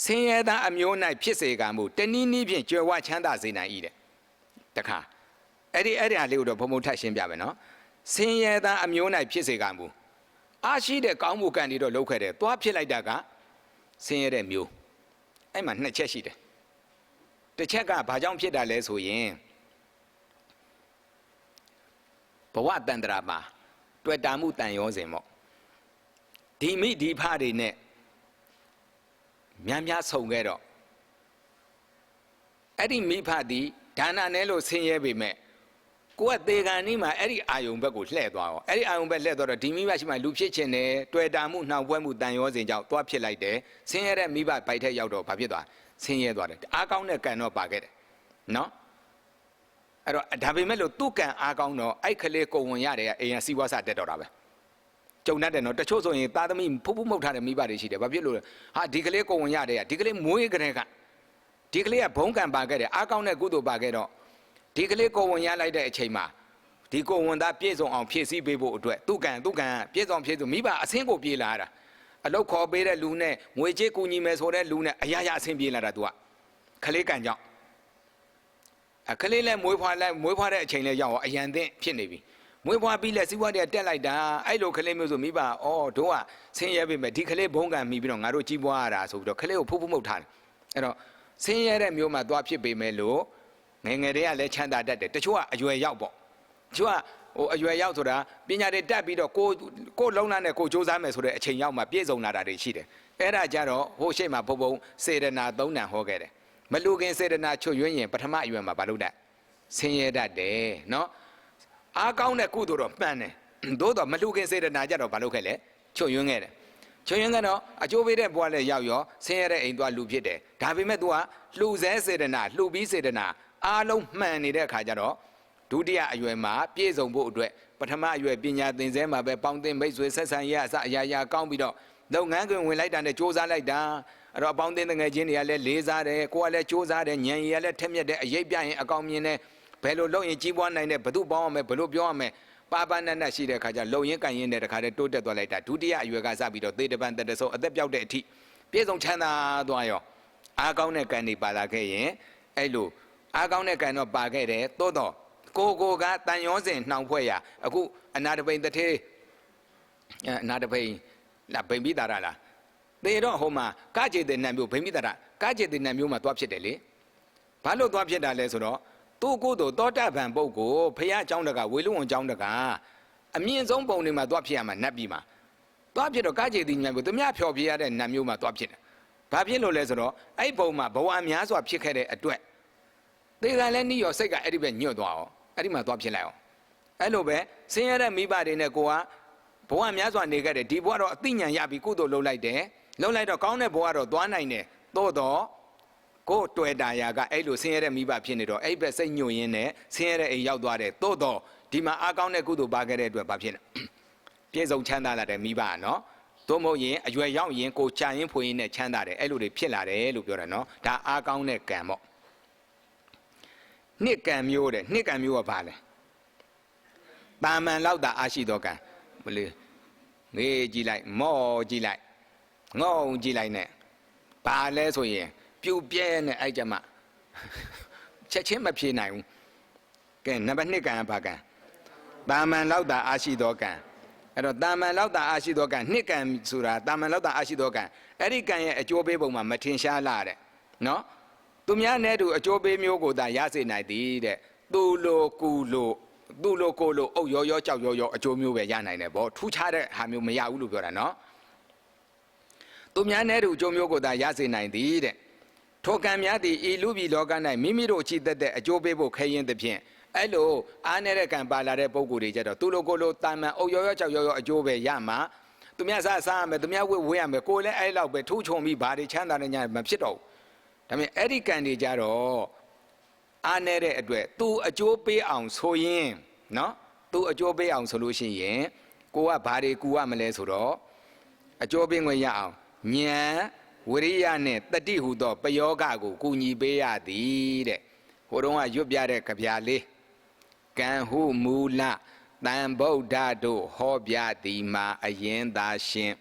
ဆင်းရဲသားအမျိုး၌ဖြစ်စေကမူတနည်းနည်းဖြင့်ကြွယ်ဝချမ်းသာစေနိုင်၏တဲ့တခါအဲ့ဒီဟာလေးကိုတော့ဘုံဘုံထပ်ရှင်းပြမယ်နော်ဆင်းရဲသားအမျိုး၌ဖြစ်စေကမူအားရှိတဲ့ကောင်းမှုကံတွေတော့လုပ်ခဲ့တယ်သွားဖြစ်လိုက်တာကဆင်းရဲတဲ့မျိုးအဲ့မှာနှစ်ချက်ရှိတယ်တစ်ချက်ကဘာကြောင့်ဖြစ်တာလဲဆိုရင်ဘဝတန်ត្រာမှာတွေ့တာမှုတန်ရောစဉ်ပေါ့ဒီမိဒီဖတွေနဲ့များများဆုံခဲ့တော့အဲ့ဒီမိဖသည်ဒါနနဲ့လို့ဆင်းရဲပေမဲ့ကိုကသေကံនេះမှာအဲ့ဒီအာယုံဘက်ကိုလှည့်သွားရောအဲ့ဒီအာယုံဘက်လှည့်သွားတော့ဒီမိမရှိမှလူဖြစ်ခြင်းနဲ့တွေ့တာမှုနှောင်ပွဲမှုတန်ရောစဉ်ကြောင့်သွားဖြစ်လိုက်တယ်ဆင်းရဲတဲ့မိဘပိုက်ထက်ရောက်တော့ဘာဖြစ်သွားဆင်းရဲသွားတယ်အားကောင်းတဲ့ကံတော့ပါခဲ့တယ်နော်အဲ့တော့ဒါပေမဲ့လို့သူ့ကံအားကောင်းတော့အဲ့ခလေးကိုဝင်ရတယ်အိမ်ရစီးပွားစတက်တော့တာပဲကြုံတတ်တယ်နော်တချို့ဆိုရင်သားသမီးဖူးဖူးမှုတ်ထားတဲ့မိဘတွေရှိတယ်ဘာဖြစ်လို့လဲဟာဒီကလေးကိုဝင်ရတယ်ဒီကလေးမွေးကြတဲ့ကဒီကလေးကဘုံကံပါခဲ့တယ်အားကောင်းတဲ့ကုသိုလ်ပါခဲ့တော့ဒီကလေးကိုဝင်ရလိုက်တဲ့အချိန်မှာဒီကိုဝင်သားပြည့်စုံအောင်ဖြည့်ဆည်းပေးဖို့အတွက်သူ့ကံပြည့်စုံဖြည့်စုံမိဘအဆင်းကိုပြေးလာတာအလုတ်ခေါ်ပေးတဲ့လူနဲ့ငွေကြေးကူညီမယ်ဆိုတဲ့လူနဲ့အရာရာအဆင်ပြေးလာတာသူကခလေးကံကြောင့်အခလေးလဲမွေးဖွားတဲ့အချိန်လဲရောက်အောင်အရန်သင့်ဖြစ်နေပြီမွေးဖွားပြီးလဲစီးပွားတွေကတက်လိုက်တာအဲ့လိုခလေးမျိုးဆိုမိဘတို့ကဆင်းရဲပေမဲ့ဒီခလေးဘုံကံမိပြီးတော့ငါတို့ကြီးပွားရတာဆိုပြီးတော့ခလေးကိုဖုတ်ဖုတ်မှုတ်ထားတယ်အဲ့တော့ဆင်းရဲတဲ့မျိုးမှာသွားဖြစ်ပေမဲ့လို့ငယ်ငယ်တည်းကလည်းချမ်းသာတတ်တယ်တချို့ကအရွယ်ရောက်ပေါ့တချို့ကအရွယ်ရောက်ဆိုတာပညာတွေတက်ပြီးတော့ကိုလုံးလာနဲ့ကိုစူးစမ်းမယ်ဆိုတဲ့အချိန်ရောက်မှပြည့်စုံလာတာတွေရှိတယ်အဲ့ဒါကြတော့ဟိုရှိမှဘုံစေတနာ၃ဏဟောခဲ့တယ်မလူခင်စေတနာချွတ်ယွင်းရင်ပထမအရွယ်မှာဘာလို့တတ်ဆင်းရဲတတ်တယ်နော်အားကောင်းတဲ့ကုသိုလ်တော့မှန်တယ်သို့တော့မလူခင်စေတနာကြတော့ဘာလို့ခဲ့လဲချွတ်ယွင်းခဲ့တယ်ချွတ်ယွင်းကတော့အကျိုးပေးတဲ့ဘဝလည်းရောက်ရောဆင်းရဲတဲ့အိမ်သွားလူဖြစ်တယ်ဒါပေမဲ့ तू ကလှူဆဲစေတနာလှူပြီးစေတနာအားလုံးမှန်နေတဲ့အခါကျတော့ဒုတိယအရွယ်မှာပြည့်စုံဖို့အတွက်ပထမအရွယ်ပညာသင်ဆဲမှာပဲပေါင်းသင်မိတ်ဆွေဆက်ဆံရအစအရာကောင်းပြီးတော့လုပ်ငန်းခွင်ဝင်လိုက်တာနဲ့စ조사လိုက်တာအဲ့တော့အပေါင်းအသင်းငယ်ချင်းတွေကလည်းလေးစားတယ်ကိုကလည်းစ조사တယ်ညံရည်ကလည်းထက်မြက်တယ်အရေးပြရင်အကောင်မြင်တယ်ဘယ်လိုလုပ်ရင်ကြီးပွားနိုင်တယ်ဘယ်သူပေါင်းရမယ်ဘယ်လိုပြောရမယ်ပါပါနတ်နတ်ရှိတဲ့အခါကျလုံရင်ကန်ရင်တဲ့တခါတည်းတိုးတက်သွားလိုက်တာဒုတိယအရွယ်ကစပြီးတော့သေတပံတတဆုံးအသက်ပြောက်တဲ့အထိပြည့်စုံချမ်းသာသွားရောအားကောင်းတဲ့ကံတွေပါလာခဲ့ရင်အဲ့လိုအားကောင်းတဲ့ကံတော့ပါခဲ့တယ်သို့တော့ကိုကတန်ရောစဉ်နှောင်ဖွဲ့ရအခုအနာတပိန်တထေးအနာတပိန်လာဗိမ္ပိတာရလားသေတော့ဟိုမှာကကြေတဲ့နတ်မျိုးဗိမ္ပိတာရကကြေတဲ့နတ်မျိုးမှာသွားဖြစ်တယ်လေဘာလို့သွားဖြစ်တာလဲဆိုတော့သူ့ကိုယ်တော်တောတပံပုဂ္ဂိုလ်ဖရာเจ้าတကဝေလူဝန်เจ้าတကအမြင့်ဆုံးပုံတွေမှာသွားဖြစ်ရမှာနတ်ပြည်မှာသွားဖြစ်တော့ကကြေတဲ့နတ်မျိုးသူများဖျော်ပြရတဲ့နတ်မျိုးမှာသွားဖြစ်တယ်ဘာဖြစ်လို့လဲဆိုတော့အဲ့ပုံမှာဘဝများစွာဖြစ်ခဲ့တဲ့အတွက်သေကံလည်းနှီးရောစိတ်ကအဲ့ဒီပဲညွတ်သွားအောင်အဲ့ဒီမှာသွားဖြစ်လိုက်အောင်အဲ့လိုပဲဆင်းရဲတဲ့မိဘတွေနဲ့ကိုကဘဝများစွာနေခဲ့တယ်ဒီဘဝတော့အသိဉာဏ်ရပြီးကုသိုလ်လုပ်လိုက်တယ်လုပ်လိုက်တော့ကောင်းတဲ့ဘဝတော့သွားနိုင်တယ်သို့တော့ကိုတွေ့တာရာကအဲ့လိုဆင်းရဲတဲ့မိဘဖြစ်နေတော့အဲ့ဘက်စိတ်ညွတ်ရင်းနဲ့ဆင်းရဲတဲ့အိမ်ရောက်သွားတယ်သို့တော့ဒီမှာအားကောင်းတဲ့ကုသိုလ်ပါခဲ့တဲ့အတွက်ဘာဖြစ်လဲပြည့်စုံချမ်းသာလာတဲ့မိဘနော်သို့မဟုတ်ရင်အရွယ်ရောက်ရင်ကိုချာရင်ဖွေရင်နဲ့ချမ်းသာတယ်အဲ့လိုတွေဖြစ်လာတယ်လို့ပြောတာနော်ဒါအားကောင်းတဲ့ကံပေါ့နှစ်ကံမျိုးတဲ့နှစ်ကံမျိုးကဘာလဲတာမန်လောက်တာအားရှိသောကံမလေးငေးကြည့်လိုက်မော့ကြည့်လိုက်ငုံကြည့်လိုက်နဲ့ဘာလဲဆိုရင်ပြူပြဲနဲ့အဲ့ကြမှာချက်ချင်းမဖြေနိုင်ဘူးကဲနံပါတ်2ကံကဘာကံတာမန်လောက်တာအားရှိသောကံအဲ့တော့တာမန်လောက်တာအားရှိသောကံနှစ်ကံဆိုတာတာမန်လောက်တာအားရှိသောကံအဲ့ဒီကံရဲ့အကျိုးပေးပုံမှာမထင်ရှားလာတဲ့နော်သူများနဲ့တူအကျိုးပေးမျိုးကိုသာရစေနိုင်သည်တဲ့သူလိုကူလိုသူလိုကိုလိုအုပ်ရောကြောက်ရောအကျိုးမျိုးပဲရနိုင်တယ်ဗောထူးခြားတဲ့ဟာမျိုးမရဘူးလို့ပြောတာနော်သူများနဲ့တူအကျိုးမျိုးကိုသာရစေနိုင်သည်တဲ့ထိုကံများသည်ဤလူပြည်လောက၌မိမိတို့ချီသက်တဲ့အကျိုးပေးဖို့ခဲရင်သဖြင့်အဲ့လိုအားနေတဲ့ကံပါလာတဲ့ပုံကိုယ်တွေကြတော့သူလိုကိုလိုတာမန်အုပ်ရောကြောက်ရောအကျိုးပဲရမှာသူများစားရမယ်သူများဝေးရမယ်ကိုယ်လည်းအဲ့လောက်ပဲထူးချုံပြီးဘာတွေချမ်းသာနေ냐မဖြစ်တော့ဘူးဒါပေမဲ့အဲ့ဒီကံတွေကြတော့အားနေတဲ့အတွက်သူအကျိုးပေးအောင်ဆိုရင်နော်သူအကျိုးပေးအောင်ဆိုလို့ရှိရင်ကိုကဘာတွေကူရမလဲဆိုတော့အကျိုးပေးငွေရအောင်ဉာဏ်ဝိရိယနဲ့တတိဟုသောပယောဂကိုကူညီပေးရသည်တဲ့ဟိုတုန်းကရွတ်ပြတဲ့ကြပြလေးကံဟုမူလတန်ဗုဒ္ဓတို့ဟောပြသည်မှာအရင်သာရှင်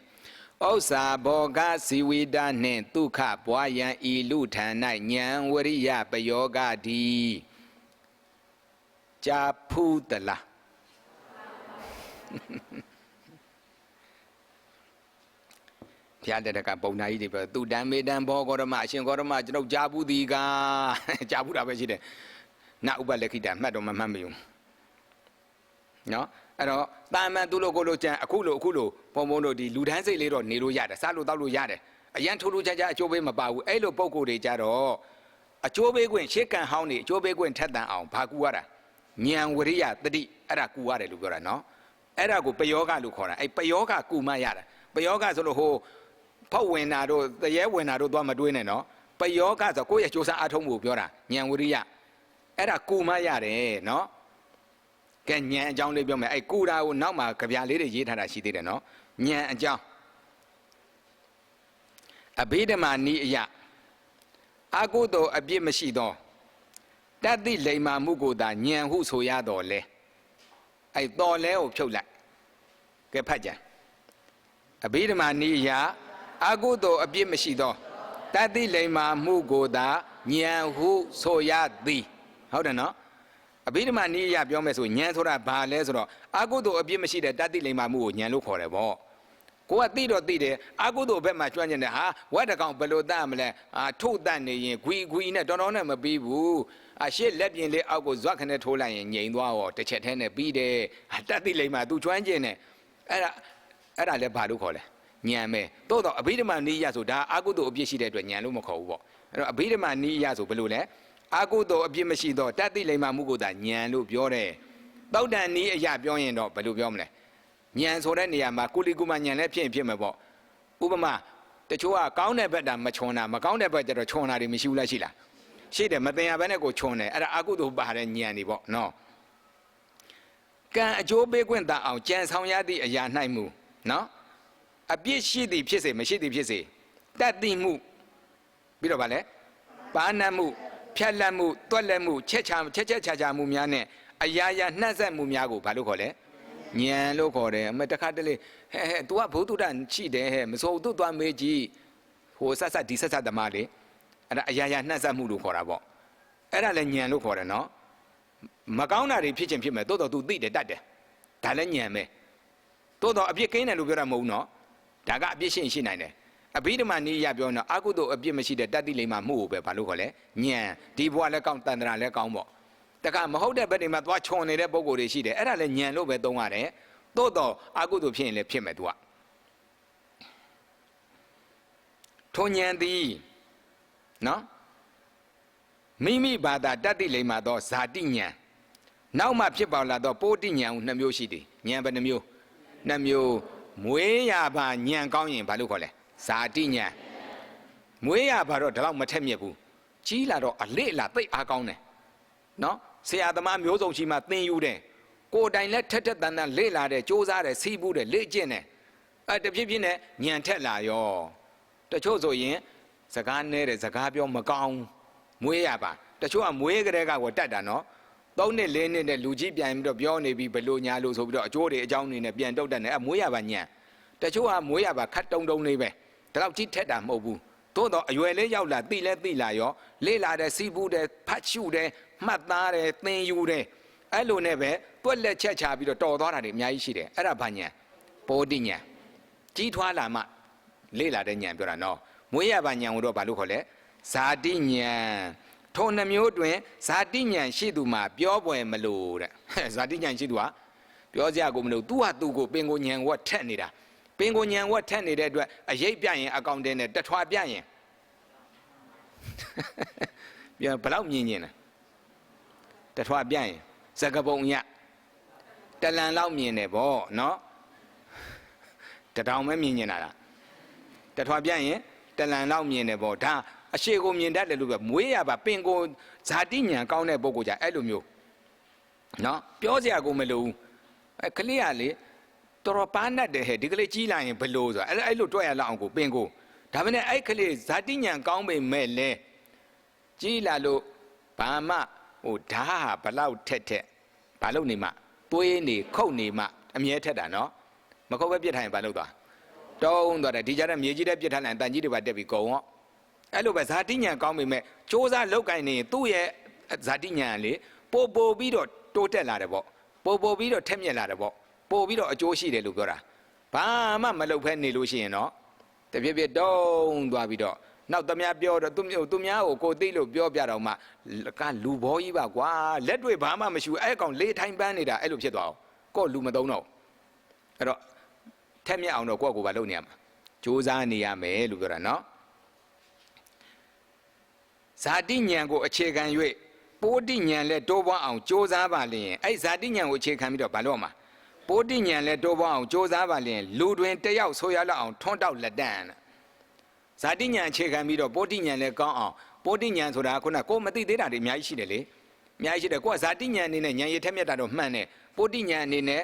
ဥစ္စာဘောဂဇီဝိတာနှင့်ဒုက္ခပွားရန်ဤလူထံ၌ဉာဏ်ဝရိယပယောဂတိကြာဖူးတလားဘုရားတကပုံနာကြီးတွေပြောသူတံမေတံဘောဂေါရမအရှင်ဂေါရမကျွန်ုပ်ကြာဘူးဒီကကြာဘူးတာပဲရှိတယ်နဥပလက်ခိတမှတ်တော့မမှတ်မယုံနော်အဲ့တော့တာမန်သူလိုကိုလိုကြံအခုလိုဘုံတို့ဒီလူတန်းစိတ်လေးတော့နေလို့ရတယ်စားလို့တောက်လို့ရတယ်အရန်ထိုးထိုးချာချာအကျိုးပေးမပါဘူးအဲ့လိုပုံကိုယ်တွေကြတော့အကျိုးပေးခွင့်ရှေ့ကန်ဟောင်းနေအကျိုးပေးခွင့်ထက်တန်အောင်ဘာကူရတာဉာဏ်ဝရိယတတိအဲ့ဒါကူရတယ်လို့ပြောတာနော်အဲ့ဒါကိုပယောဂလို့ခေါ်တာအဲ့ပယောဂကူမရတာပယောဂဆိုလို့ဟိုဖောက်ဝင်တာတို့တရေဝင်တာတို့သွားမတွေးနဲ့နော်ပယောဂဆိုကိုယ့်ရဲ့စူးစမ်းအားထုတ်မှုကိုပြောတာဉာဏ်ဝရိယအဲ့ဒါကူမရတယ်နော်ကဲဉာဏ်အကြောင်းလေးပြောမယ်အဲ့ကူတာကိုနောက်မှာကြပြလေးတွေရေးထားတာရှိသေးတယ်နော်ဉာဏ်အကြောင်းအဘိဓမ္မာနိအယအကုသိုလ်အပြစ်မရှိသောတတ္တိလိမ္မာမှုကိုသာဉာဏ်ဟုဆိုရတော်လဲအဲ့တော်လဲကိုဖြုတ်လိုက်ကဲဖတ်ကြအဘိဓမ္မာနိအယအကုသိုလ်အပြစ်မရှိသောတတ္တိလိမ္မာမှုကိုသာဉာဏ်ဟုဆိုရသည်ဟုတ်တယ်နော်အဘိဓမ္မာနိယပြောမယ်ဆိုဉာဏ်ဆိုတာဘာလဲဆိုတော့အကုသိုလ်အပြစ်မရှိတဲ့တတ္တိလိမ္မာမှုကိုဉာဏ်လို့ခေါ်တယ်ပေါ့ကိုကသိတော့သိတယ်အကုသိုလ်ဘက်မှာကျွမ်းကျင်တယ်ဟာဝတ်တကောင်ဘယ်လိုတတ်မလဲထုတ်တတ်နေရင်ဂွီနဲ့တော်နဲ့မပြီးဘူးရှေ့လက်ပြင်လေးအောက်ကိုဇွတ်ခနဲ့ထိုးလိုက်ရင်ငြိမ်သွားတော့တစ်ချက်တည်းနဲ့ပြီးတယ်တတ္တိလိမ္မာ तू ကျွမ်းကျင်တယ်အဲ့ဒါလည်းဘာလို့ခေါ်လဲဉာဏ်ပဲတော့အဘိဓမ္မာနိယဆိုဒါအကုသိုလ်အပြစ်ရှိတဲ့အတွက်ဉာဏ်လို့မခေါ်ဘူးပေါ့အဲ့တော့အဘိဓမ္မာနိယဆိုဘယ်လိုလဲအကုသိုလ်အပြစ်မရှိတော့တတ္တိလိမ္မာမှုကိုသာဉာဏ်လို့ပြောတယ်တောက်တန်နိအယပြောရင်တော့ဘယ်လိုပြောမလဲဉာဏ်ဆိုတဲ့နေရာမှာကုလိကုမဉာဏ်လည်းဖြစ်မယ်ပေါ့ဥပမာတချို့ကကောင်းတဲ့ဘက်တာမချွန်တာမကောင်းတဲ့ဘက်ကျတော့ချွန်တာတွေမရှိဘူးလားရှိလားရှိတယ်မတင်ရဘဲနဲ့ကိုချွန်တယ်အဲ့ဒါအကုသိုလ်ပါတဲ့ဉာဏ်တွေပေါ့နော်ကံအကျိုးပေးခွင့်သာအောင်ကြံဆောင်ရသည့်အရာ၌မူနော်အပြစ်ရှိသည်ဖြစ်စေမရှိသည်ဖြစ်စေတတ်သိမှုပြီးတော့ဗာလဲပါဏမှုဖြတ်လက်မှုတွက်လက်မှုချက်ချာမှုများနဲ့အရာရာနှံ့ဆက်မှုများကိုဘာလို့ခေါ်လဲဉာဏ်လို့ခေါ်တယ်အမတခါတလေဟဲ့ तू ကဘုဒ္ဓတန်ရှိတယ်ဟဲ့မစိုးသူ့သွားမေးကြည့်ဟိုဆက်ဒီဆက်သမားလေအဲ့ဒါအရာရာနှံ့ဆက်မှုလို့ခေါ်တာပေါ့အဲ့ဒါလည်းဉာဏ်လို့ခေါ်တယ်နော်မကောင်းတာတွေဖြစ်ချင်းဖြစ်မယ်တိုးတော့ तू သိတယ်တတ်တယ်ဒါလည်းဉာဏ်ပဲတိုးတော့အပြစ်ကင်းတယ်လို့ပြောတာမဟုတ်နော်ဒါကအပြစ်ရှိနိုင်တယ်အဘိဓမ္မာနိယပြောတော့အကုသိုလ်အပြစ်မရှိတဲ့တတ္တိလိမ္မာမှုကိုပဲဘာလို့ခေါ်လဲဉာဏ်ဒီဘဝလည်းကောင်းတန်ត្រာလည်းကောင်းပေါ့တခါမဟုတ်တဲ့ဘက်တွေမှာသွားခြုံနေတဲ့ပုံကိုယ်တွေရှိတယ်အဲ့ဒါလည်းဉာဏ်လို့ပဲသုံးရတယ်သို့တော့အကုသိုလ်ဖြစ်ရင်လည်းဖြစ်မယ် तू ကထိုဉာဏ်သည်နော်မိမိဘာသာတတ္တိလိမ္မာသောဇာတိဉာဏ်နောက်မှဖြစ်ပေါ်လာသောပိုတိဉာဏ်ဟုနှစ်မျိုးရှိသည်ဉာဏ်ဘယ်နှမျိုးနှစ်မျိုးမွေးရပါဉာဏ်ကောင်းရင်ဘာလို့ခေါ်လဲဇာတိဉာဏ်မွေးရပါတော့ဒီလောက်မထက်မြက်ဘူးကြီးလာတော့အလေ့အလာသိအားကောင်းတယ်နော်ဆရာသမားမျိုးစုံရှိမှသင်ယူတယ်ကိုယ်တိုင်လည်းထက်တန်လေ့လာတယ်စူးစမ်းတယ်စီးပူးတယ်လေ့ကျင့်တယ်တဖြည်းဖြည်းနဲ့ဉာဏ်ထက်လာရောတချို့ဆိုရင်စကားနဲတယ်စကားပြောမကောင်းမွေးရပါတချို့ကမွေးကြတဲ့ကကိုတတ်တာနော်3နှစ်4နှစ်နဲ့လူကြီးပြန်ပြီးတော့ပြောနေပြီးဘလို့ညာလို့ဆိုပြီးတော့အကျိုးတွေအကြောင်းနေနဲ့ပြန်တုတ်တတ်တယ်မွေးရပါညံတချို့ကမွေးရပါခတ်တုံလေးပဲဒါတော့ကြီးထက်တာမဟုတ်ဘူးသို့တော့အရွယ်လေးရောက်လာသိလာရောလေ့လာတယ်စီးပူးတယ်ဖတ်ရှုတယ်မှတ်သားတယ်သင်ယူတယ်အဲ့လိုနဲ့ပဲတွက်လက်ချက်ချပြီးတော့တော်သွားတာတွေအများကြီးရှိတယ်အဲ့ဒါဘာညံပိုတိညံကြီးထွားလာမှလေ့လာတဲ့ညံပြောတာနော်မွေးရပါညံကိုတော့ဘာလို့ခေါ်လဲဇာတိညံထိုနှမျိုးတွင်ဇာတိဉာဏ်ရှိသူမှာပြောပွယ်မလို့တဲ့ဇာတိဉာဏ်ရှိသူဟာပြောစရာကိုမလို့သူ့ဟာသူ့ကိုပင်ကိုဉာဏ်ဝတ်ထက်နေတာပင်ကိုဉာဏ်ဝတ်ထက်နေတဲ့အတွက်အရေးပြရင်အကောင်တင်းနဲ့တထွာပြရင်ပြန်ဘလောက်မြင်ရင်လဲတထွာပြရင်စကပုံရတလန်လောက်မြင်တယ်ဗောနော်တထောင်ပဲမြင်နေတာလားတထွာပြရင်တလန်လောက်မြင်တယ်ဗောဒါအရှိကိုမြင်တတ်တယ်လို့ပဲမွေးရပါပင်ကိုဇာတိဉာဏ်ကောင်းတဲ့ပုဂ္ဂိုလ်ကြအဲ့လိုမျိုးနော်ပြောစရာကိုမလိုဘူးကလေးကလေတော်ပန်းတတ်တယ်ဟဲ့ဒီကလေးကြီးလာရင်ဘလို့ဆိုတာအဲ့လိုတွက်ရလောက်အောင်ကိုပင်ကိုဒါပေမဲ့အဲ့ကလေးဇာတိဉာဏ်ကောင်းပေမဲ့လဲကြီးလာလို့ဘာမှဟိုဓာဟာဘလောက်ထက်ဘာလို့နေမှသွေးနေခုတ်နေမှအမြဲထက်တာနော်မခုတ်ပဲပြစ်ထိုင်ဘာလို့သွား တုံးသွားတယ်ဒီကြတဲ့မြေကြီးတဲ့ပြစ်ထားလိုက်တန်ကြီးတွေပါတက်ပြီးကုန်ရောအဲ့လိုပဲဇာတိညာကောင်းပေမဲ့စ조사လောက်ကင်နေသူ့ရဲ့ဇာတိညာလေပို့ပြီးတော့တိုးတက်လာတယ်ပေါ့ပို့ပြီးတော့ထက်မြက်လာတယ်ပေါ့ပို့ပြီးတော့အကျိုးရှိတယ်လို့ပြောတာဘာမှမလုပ်ဖဲနေလို့ရှိရင်တော့တပြည့်ပြည့်တုံးသွားပြီးတော့နောက်သမားပြောတော့သူများကိုသိလို့ပြောပြတော့မှကလူဘောကြီးပါကွာလက်တွေဘာမှမရှိဘူးအဲ့ကောင်လေးထိုင်ပန်းနေတာအဲ့လိုဖြစ်သွားအောင်ကိုလူမသုံးတော့အဲ့တော့ထက်မြက်အောင်တော့ကိုယ့်ကိုယ်ပါလုပ်နေရမှာစူးစမ်းနေရမယ်လို့ပြောတာနော်ဇာတိဉာဏ်ကိုအခြေခံ၍ပိုးတိဉာဏ်လည်းတိုးပွားအောင်စူးစမ်းပါလျင်အဲ့ဇာတိဉာဏ်ကိုအခြေခံပြီးတော့ဘာလို့မှာပိုးတိဉာဏ်လည်းတိုးပွားအောင်စူးစမ်းပါလျင်လူတွင်တယောက်ဆိုရလောက်အောင်ထွန်းတောက်လက်တန်းဇာတိဉာဏ်အခြေခံပြီးတော့ပိုးတိဉာဏ်လည်းကောင်းအောင်ပိုးတိဉာဏ်ဆိုတာခုနကိုမသိသေးတာတွေအများကြီးရှိတယ်လေအများကြီးရှိတယ်ကိုကဇာတိဉာဏ်အနေနဲ့ဉာဏ်ရည်ထက်မြက်တာတော့မှန်တယ်ပိုးတိဉာဏ်အနေနဲ့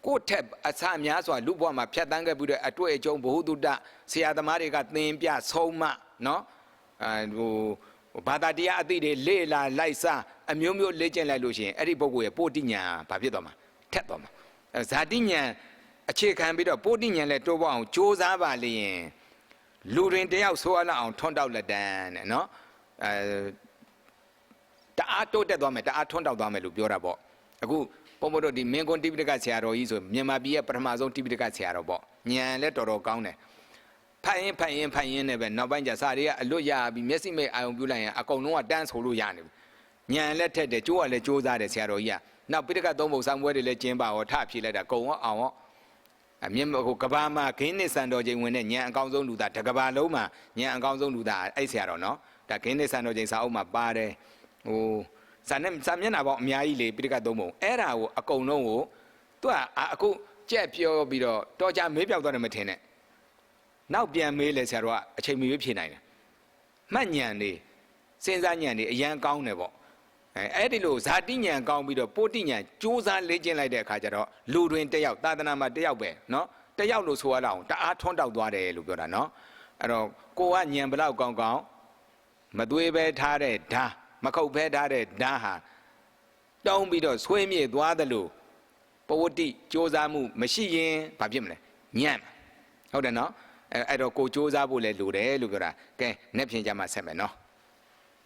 ကိုထက်အစများစွာလူဘဝမှာဖြတ်တန်းခဲ့ပြီးတော့အတွေ့အကြုံဘ ഹു တုတဆရာသမားတွေကသင်ပြဆုံးမနော်ဘာသာတရားအသိတွေလေ့လာလိုက်စားအမျိုးမျိုးလေ့ကျင့်လိုက်လို့ရှိရင်အဲ့ဒီပုဂ္ဂိုလ်ရဲ့ပိုတိညာဘာဖြစ်သွားမှာထက်သွားမှာဇာတိညာအခြေခံပြီးတော့ပိုတိညာလည်းတိုးပေါအောင်စ조사ပါလျင်လူတွင်တယောက်ဆိုရလောက်အောင်ထွန်းတောက်လက်တန်းတဲ့နော်တအားတိုးတက်သွားမယ်တအားထွန်းတောက်သွားမယ်လို့ပြောတာပေါ့အခုဘုံဘုံတို့ဒီမင်းကွန်းတိပိဋကဆရာတော်ကြီးဆိုမြန်မာပြည်ရဲ့ပထမဆုံးတိပိဋကဆရာတော်ပေါ့ဉာဏ်လည်းတော်တော်ကောင်းတယ်ဖတ်ရင်နဲ့ပဲနောက်ပိုင်းကျစာတွေကအလွတ်ရပြီးမျက်စိမိတ်အာရုံပြုလိုက်ရင်အကုန်လုံးကတန်းဆိုလို့ရနေပြီဉာဏ်လည်းထက်တယ်ကြိုးကလည်းကြိုးစားတယ်ဆရာတော်ကြီးကနောက်ပိဋကသုံးပုံစံပွဲတွေလည်းကျင်းပါဟောထဖြေလိုက်တာကုံရောအောင်ရောအမြင့်ဟိုကဘာမှာခင်းနစ်စံတော်ချိန်ဝင်တဲ့ဉာဏ်အကောင်းဆုံးလူသားတကဘာလုံးမှာဉာဏ်အကောင်းဆုံးလူသားအဲ့ဆရာတော်နော်ဒါခင်းနစ်စံတော်ချိန်စာအုပ်မှာပါတယ်ဟိုစာမျက်နှာပေါင်းအများကြီးလေပိဋကသုံးပုံအဲ့ဒါကိုအကုန်လုံးကိုသူကအခုကြက်ပြောပြီးတော့တော်ကြမေးပြောက်သွားတယ်မထင်နဲ့နောက်ပြန်မေးလဲဆရာတော်ကအချိန်မီဖြေနိုင်တယ်မှတ်ဉာဏ်နေစဉ်းစားဉာဏ်နေအရန်ကောင်းတယ်ပေါ့အဲ့ဒီလိုဇာတိဉာဏ်ကောင်းပြီးတော့ပိုတိဉာဏ်စူးစမ်းလေ့ကျင့်လိုက်တဲ့အခါကျတော့လူတွင်တယောက်သာသနာမှာတယောက်ပဲเนาะတယောက်လို့ဆိုရအောင်တအားထွန်းတောက်သွားတယ်လို့ပြောတာเนาะအဲ့တော့ကိုကဉာဏ်ဘလောက်ကောင်းကောင်းမသွေးပဲထားတဲ့ဓာမခုတ်ပဲထားတဲ့ဓာဟာတုံးပြီးတော့ဆွေးမြေ့သွားသလိုပဝတ္တိစူးစမ်းမှုမရှိရင်ဘာဖြစ်မလဲညံ့ဟုတ်တယ်เนาะအဲ့တော့ကိုစူးစမ်းဖို့လည်းလိုတယ်လို့ပြောတာကဲနေ့ဖြန်ကြမှာဆက်မယ်เนาะ